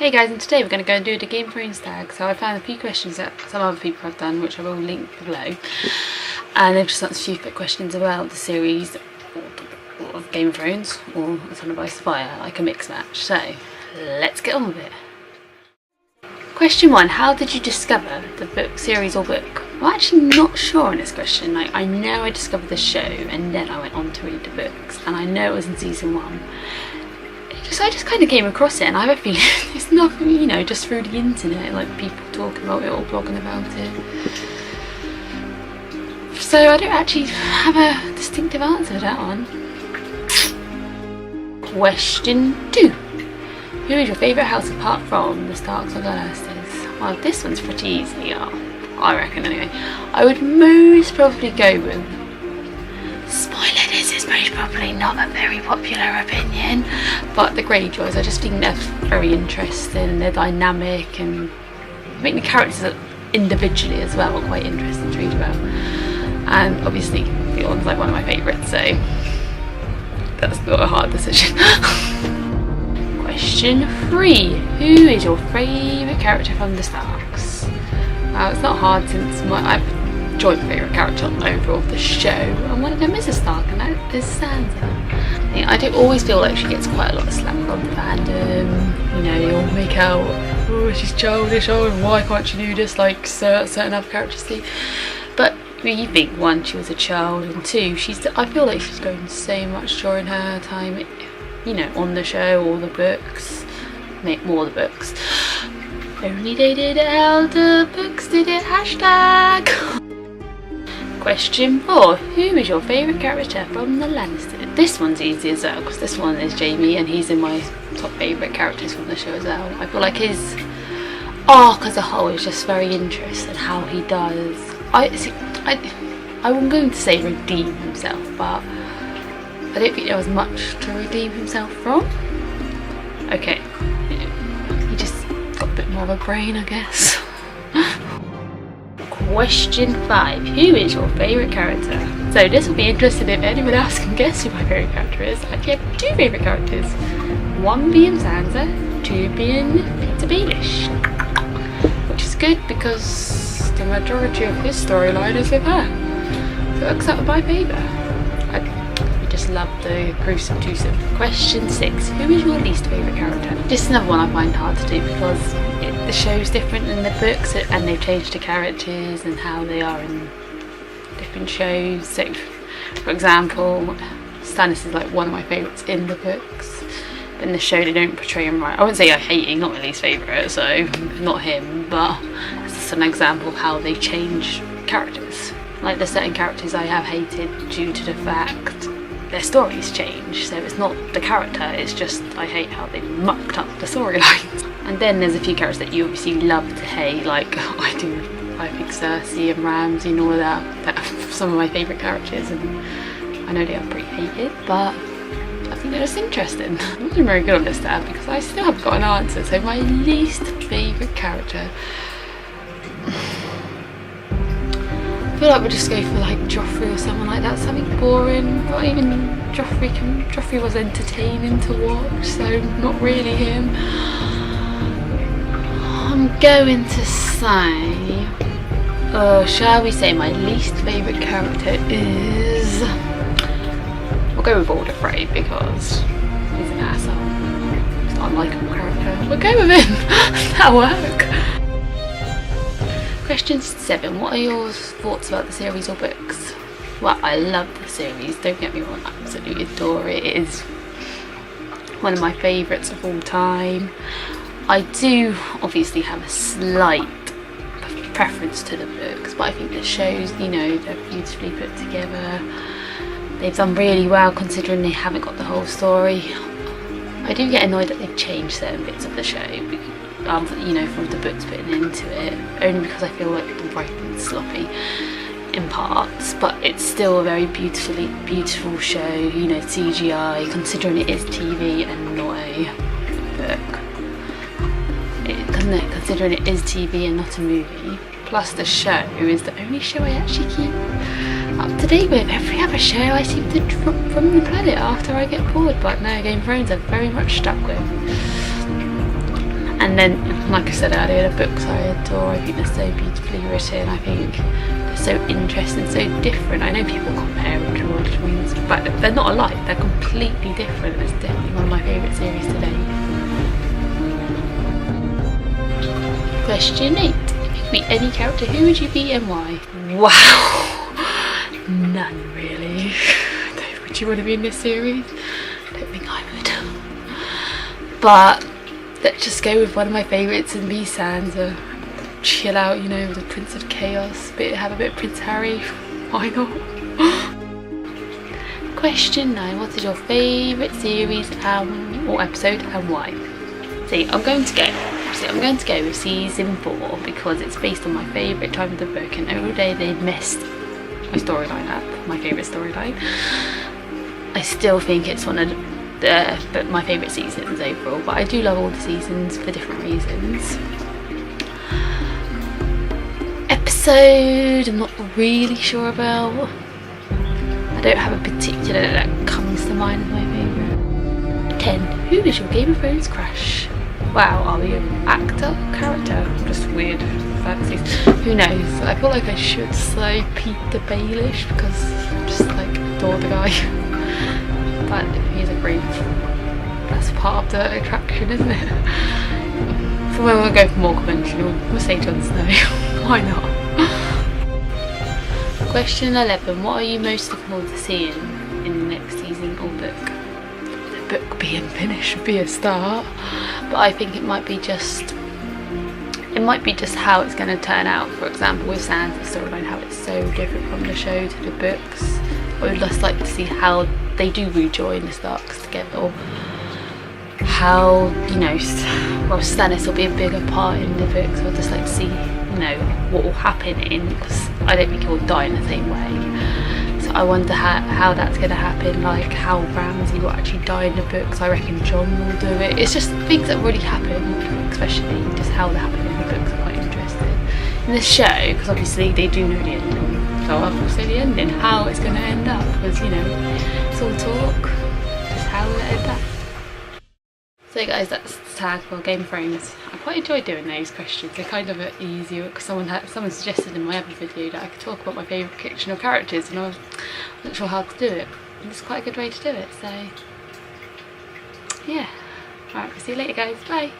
Hey guys, and today we're going to go and do the Game of Thrones tag. So I found a few questions that some other people have done, which I will link below. And they've just answered a few quick questions about the series of Game of Thrones, or A Song of Ice and Fire, like a mixed match. So let's get on with it. Question 1. How did you discover the book, series or book? I'm actually not sure on this question. Like, I know I discovered the show and then I went on to read the books, and I know it was in season 1. I just kind of came across it, and I have a feeling it's nothing, you know, just through the internet, like people talking about it or blogging about it. So I don't actually have a distinctive answer to that one. Question 2. Who is your favourite house apart from the Starks and Lannisters? Well, this one's pretty easy, I reckon anyway. I would most probably go with... Spoiler, this is most probably not a very popular opinion, but the Greyjoys. I just think they're very interesting, they're dynamic, and I think the characters individually as well are quite interesting to read about. And obviously Theon's like one of my favourites, so that's not a hard decision. Question 3. Who is your favourite character from the Starks? Well, it's not hard since I've joint favourite character overall of the show, and one of them is a Stark, and that is Sansa. I do always feel like she gets quite a lot of slack from the fandom. You know, they all make out, oh, she's childish, oh, and why can't she do this like certain other characters do? But you think, 1, she was a child, and 2, I feel like she's grown so much during her time, you know, on the show or the books. More the books. Only they did it how the books did it, hashtag. Question 4. Who is your favourite character from the Lannisters? This one's easy as well, because this one is Jaime, and he's in my top favourite characters from the show as well. I feel like his arc as a whole is just very interesting, how he does... I wasn't going to say redeem himself, but I don't think there was much to redeem himself from. Okay, he just got a bit more of a brain, I guess. Question 5. Who is your favourite character? So this will be interesting if anyone else can guess who my favourite character is. I actually have 2 favourite characters. 1 being Sansa, 2 being Peter Baelish. Which is good because the majority of his storyline is with her. So it works out in my favour. I just love the gruesome twosome. Question 6. Who is your least favourite character? This is another one I find hard to do because the show's different than the books, and they've changed the characters and how they are in different shows. So, for example, Stannis is like one of my favourites in the books, but in the show they don't portray him right. I wouldn't say I hate him, not my least favourite, so not him, but it's just an example of how they change characters. Like, there's certain characters I have hated due to the fact their stories change, so it's not the character, it's just I hate how they mucked up the storylines. And then there's a few characters that you obviously love to hate, like I do. I think Cersei and Ramsay and all of that are some of my favourite characters, and I know they are pretty hated, but I think they're just interesting. I'm not very good on this tab because I still haven't got an answer. So my least favourite character, I feel like we'll just go for like Joffrey or someone like that, something boring. Not even Joffrey. Joffrey was entertaining to watch, so not really him. I'm going to say, shall we say my least favourite character is... We'll go with Walder Frey because he's an asshole. He's not a likeable character. We'll go with him. That'll work. Question 7. What are your thoughts about the series or books? Well, I love the series, don't get me wrong, I absolutely adore it. It is one of my favourites of all time. I do obviously have a slight preference to the books, but I think the shows, you know, they're beautifully put together. They've done really well considering they haven't got the whole story. I do get annoyed that they've changed certain bits of the show, you know, from the books putting into it, only because I feel like the writing's sloppy in parts, but it's still a very beautiful show, you know, CGI, considering it is TV and not a book. Considering it is TV and not a movie, plus the show is the only show I actually keep up to date with. Every other show I seem to drop from the planet after I get bored, but no, Game of Thrones I've very much stuck with. And then, like I said earlier, the books I adore. I think they're so beautifully written. I think they're so interesting, so different. I know people compare them to Lord of the Rings, but they're not alike. They're completely different. It's definitely one of my favourite series to date. Question 8. If you could be any character, who would you be and why? Wow. None, really. Would you want to be in this series? I don't think I would. But let's just go with one of my favourites and be Sansa. Chill out, you know, with the Prince of Chaos. Have a bit of Prince Harry. Why not? Question 9. What is your favourite series or episode and why? See, I'm going to go with season 4 because it's based on my favourite time of the book, and every day they messed my storyline up, my favourite storyline. I still think it's one of my favourite seasons overall, but I do love all the seasons for different reasons. Episode, I'm not really sure about. I don't have a particular that comes to mind as my favourite. 10. Who is your Game of Thrones crush? Wow, are we an actor or character? Just weird fantasies. Who knows? I feel like I should say Peter Baelish because I just like adore the guy. But he's a brief. That's part of the attraction, isn't it? So we'll go for more conventional. We'll say Jon Snow. Why not? Question 11. What are you most looking forward to seeing in the next season or book? The book being finished would be a start, but I think it might be just how it's going to turn out. For example, with Sansa's storyline, how it's so different from the show to the books. I would just like to see how they do rejoin the Starks together, or how, you know, well, Stannis will be a bigger part in the books. I'd just like to see, you know, what will happen because I don't think he will die in the same way. So I wonder how that's going to happen, like how Ramsay will actually die in the books. I reckon Jon will do it. It's just things that really happen, especially just how they happen in the books. I'm quite interested in the show because obviously they do know the ending. So I'll say the ending, how it's going to end up, because, you know, it's all talk, just how will it end up. So guys, that's the tag for Game of Thrones. I quite enjoyed doing those questions. They're kind of easier because someone suggested in my other video that I could talk about my favourite fictional characters, and I wasn't sure how to do it. And it's quite a good way to do it, so yeah. Alright, see you later guys, bye.